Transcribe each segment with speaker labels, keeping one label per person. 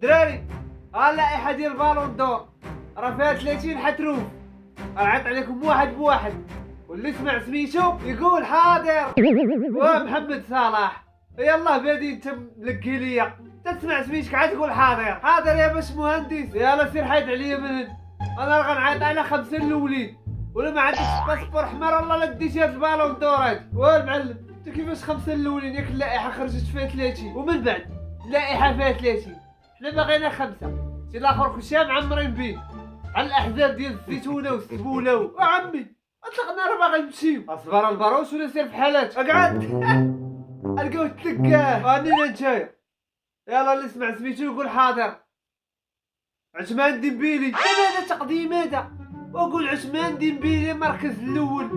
Speaker 1: دراري، اللائحة ديال بالون دور راه فيها 30 حتروف. غنعيط عليكم واحد بواحد، واللي سمع سميتو يقول حاضر. ومحمد صلاح يلا بادي انت ملقي ليا، تسمع سميتك عاد تقول حاضر. حاضر يا باش مهندس، يلا سير حيد عليا من انا راه غنعيط على 5 الاولين، ولا ما عندكش باسبور حمر والله لا ديتي هاد البالون دور هادي. والمعلم انت كيفاش 5 الاولين ياك اللائحة خرجت فيها 30 ومن بعد اللائحة فيها 30؟ حنا باغينا 5، شي الاخر كلشي معمرين بيه على الاحزاب ديال الزيتونه والسبوله. عمي اطلقنا راه باغي نمشيو، اصبر البروش ولا سير في حالاتك اقعد. القاو تلقاه انينا نتايا. يلا اللي سمع سميتو يقول حاضر. عثمان ديمبيلي هذا تقديم هذا، وقول عثمان ديمبيلي المركز الاول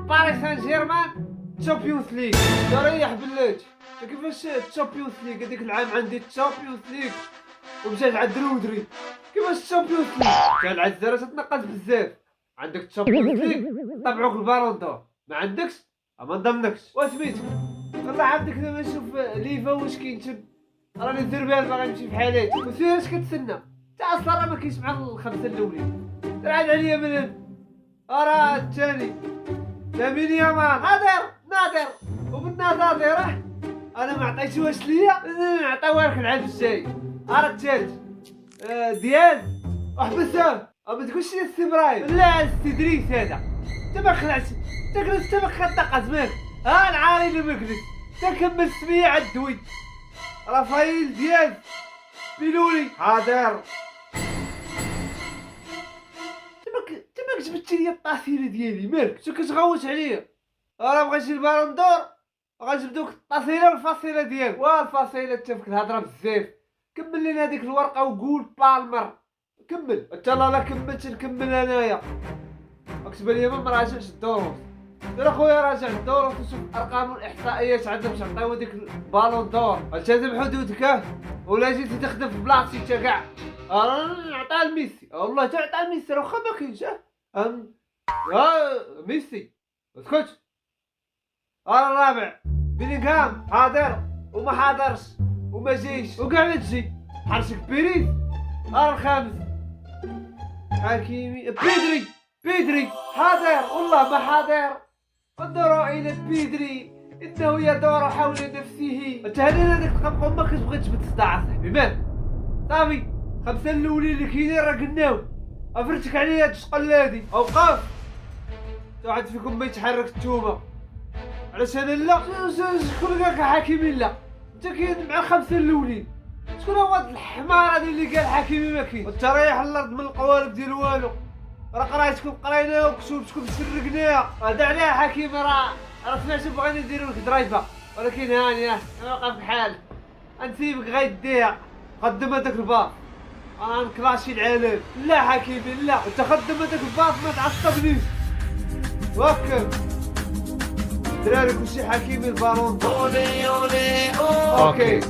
Speaker 1: باريس سان جيرمان تشامبيونز ليغ. ريح بلاتي كيفاش تشامبيونز ليغ؟ هذيك العام عندي تشامبيونز ليغ ومشات عند رودري. كيفاش تشامبيونز ليغ؟ كان العزاره تتنقص بزاف. عندك تشامبيونز ليغ طبعوك البالون دور، ما عندكش ما نضمنكش. وسميتك والله عندك دابا نشوف ليفا واش كاين. راني الدربال باغي نمشي في حالاتي وسير اش كتسنى تا اصلا راه ما كاينش مع الخمسه الاولين. ترعد عليا من راه الثاني لامين يامال ناظر وبالنظاظر انا ما عطيتوهاش ليا، نعطيوها لك العام الجاي. راه الثالث ديال وحبسهم ما تقولش لي السي ابراهيم، لا السي دريس هذا. انت ما خلعتش تجلس انت ما خدت قزمك. ها العاري اللي مجلس تكمل سميه على الدوي. رافائيل ديال بيلولي حاضر. انت ما جبتي لي الطاسيله ديالي مالك؟ شو كتغوت عليا؟ راه بغيتي البالون دور غنجبدوك الطاسيله والفاصيله ديالك. والفاصيله انت فيك الهضره بزاف. كمل لنا هذيك الورقه وقول بالمر. كمل انت. لا كملت نكمل انايا. اكتب لي ما مراجعش الدروس. سير اخويا راجع الدروس وشوف الارقام والاحصائيات عندنا باش نعطيو هذيك البالون دور. التزم حدودك ولا جيتي تخدم في بلاصتي انت كاع. نعطيها لميسي والله تعطيها لميسي واخا ما كاينش. ميسي اسكت. الرابع بيلينغهام حاضر وما حاضرش وما جيش وكاع ما تجي حرشك بيريز. الخامس حكيمي بيدري حاضر والله ما حاضر. انظروا الى بيدري انه يدور حول نفسه. انت هذا هذاك القمقم ما كتبغي تجبد الصداع صاحبي مالك؟ صافي 5 الاولين اللي كاينين راه قلناو. افرتك عليا هاد الشقله هادي اوقف. واحد فيكم ما يتحرك التومه علاش انا لا؟ شكون قالك حكيمي لا؟ انت كاين مع 5 الاولين. شكون هو هاد الحمار هذا اللي قال حكيمي ما كاين؟ وانت رايح الارض من القوالب ديال والو. راه قرايتكم قريناها وكتبتكم سرقناها. هذا عليها حكيمي راه سمعتو بغينا نديرو لك ضريبه، ولكن هاني انا واقف بحال نسيبك غيديها. خدم هذاك الباص نكلاشي العالم. لا حكيمي لا، انت خدم هذاك الباص ما تعصبنيش. وقف دراري كلشي حكيمي البالون دور. اوكي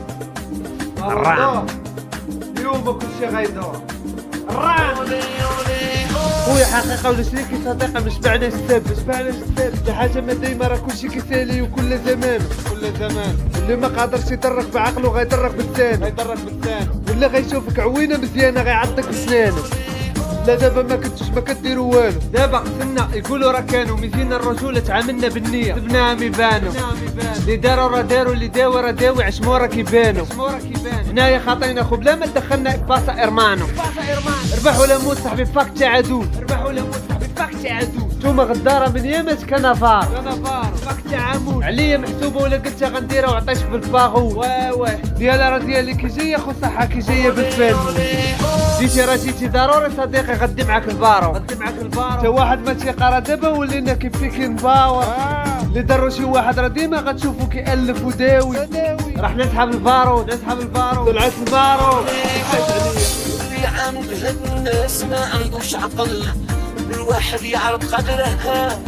Speaker 1: الرعم اليوم كلشي غيدور. الرعم خويا حقيقه ولا شريكي صديقه مش معنى السب شي حاجه ما دايما راه كلشي كيسالي وكل زمان اللي ما قادرش يدرك بعقله غيدرك بلسانه ولا غيشوفك عوينه مزيانه غيعضك بسنانه. لا دابا ما كديروا والو. دابا قتلنا يقولوا راه كانوا مزيان الرجوله تعاملنا بالنيه سبناها ميبانو. اللي داروا راه داروا اللي داوى راه داوي عشمو راه كيبانو. هنايا خاطينا خو بلا ما دخلنا باسا ارمانو. ربح ولا موت صاحبي فاك تعادو. نتوما غداره من يامات كنافار فاك تعامل عليا محسوبه ولا قلتها غنديرها وعطيتك بالباغو. واه ديالها راه ديالي كي جايه خو صحه كي جايه بالفم. جيتي راه جيتي ضروري صديقي غدي معاك البارو. تا واحد ما تيقرا دابا ولينا كيفيكين باور. اللي دارو شي واحد راه ديما غتشوفو كيألف وداوي. راح نسحب البارو طلعت البارو.
Speaker 2: اللي عند الناس ما عندوش عقل، الواحد يعرف قدرها